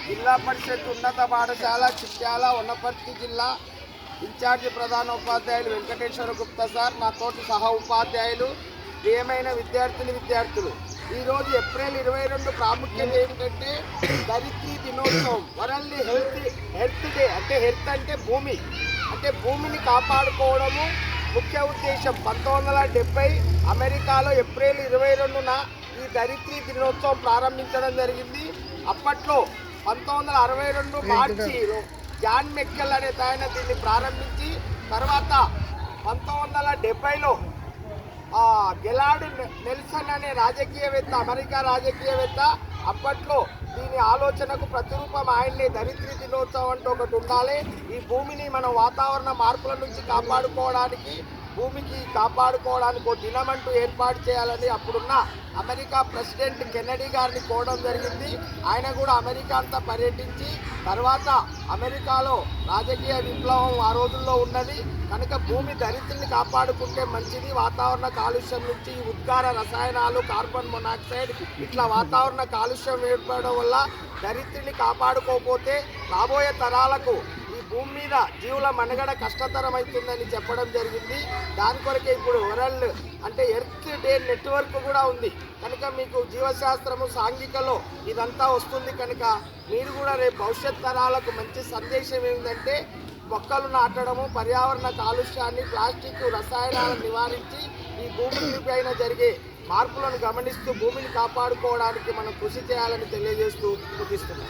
జిల్లా పరిషత్ ఉన్నత పాఠశాల చిట్యాల వనపర్తి జిల్లా ఇన్ఛార్జి ప్రధాన ఉపాధ్యాయులు వెంకటేశ్వర గుప్తా సార్, నా తోటి సహా ఉపాధ్యాయులు, ప్రియమైన విద్యార్థులు, ఈరోజు ఏప్రిల్ 22 ప్రాముఖ్యత ఏమిటంటే ధరిత్రీ దినోత్సవం, వరల్డ్ హెల్త్ డే. అంటే హెల్త్ అంటే భూమి, అంటే భూమిని కాపాడుకోవడము ముఖ్య ఉద్దేశం. 1970 అమెరికాలో ఏప్రిల్ 22న ఈ ధరిత్రీ దినోత్సవం ప్రారంభించడం జరిగింది. అప్పట్లో 1962 మార్చిలో జాన్ మెక్కెల్ అనే ఆయన దీన్ని ప్రారంభించి, తర్వాత 1970లో గెలార్డ్ నెల్సన్ అనే రాజకీయవేత్త, అమెరికా రాజకీయవేత్త, అప్పట్లో దీని ఆలోచనకు ప్రతిరూపం ఆయన్నే. ధరిత్రీ దినోత్సవం అంటూ ఒకటి ఉండాలి. ఈ భూమిని మనం వాతావరణ మార్పుల నుంచి కాపాడుకోవడానికి, భూమికి కాపాడుకోవడానికి ఒక దినం అంటూ ఏర్పాటు చేయాలని అప్పుడున్న అమెరికా ప్రెసిడెంట్ కెన్నడీ గారిని కోరడం జరిగింది. ఆయన కూడా అమెరికా అంతా పర్యటించి, తర్వాత అమెరికాలో రాజకీయ విప్లవం ఆ రోజుల్లో ఉన్నది కనుక భూమి ధరిత్రిని కాపాడుకుంటే మంచిది. వాతావరణ కాలుష్యం నుంచి ఉద్గార రసాయనాలు, కార్బన్ మొనాక్సైడ్ ఇట్లా వాతావరణ కాలుష్యం ఏర్పడడం వల్ల ధరిత్రిని కాపాడుకోకపోతే రాబోయే తరాలకు ఈ భూమి మీద జీవుల మనుగడ కష్టతరం అవుతుందని చెప్పడం జరిగింది. దాని కొరకే ఇప్పుడు వరల్డ్ అంటే ఎర్త్ డే నెట్వర్క్ కూడా ఉంది కనుక మీకు జీవశాస్త్రము, సాంఘికలో ఇదంతా వస్తుంది కనుక మీరు కూడా రేపు భవిష్యత్ తరాలకు మంచి సందేశం ఏంటంటే మొక్కలు నాటడము, పర్యావరణ కాలుష్యాన్ని, ప్లాస్టిక్ రసాయనాలను నివారించి ఈ భూమి పైన జరిగే మార్పులను గమనిస్తూ భూమిని కాపాడుకోవడానికి మనం కృషి చేయాలని తెలియజేస్తూ ముగిస్తున్నాం.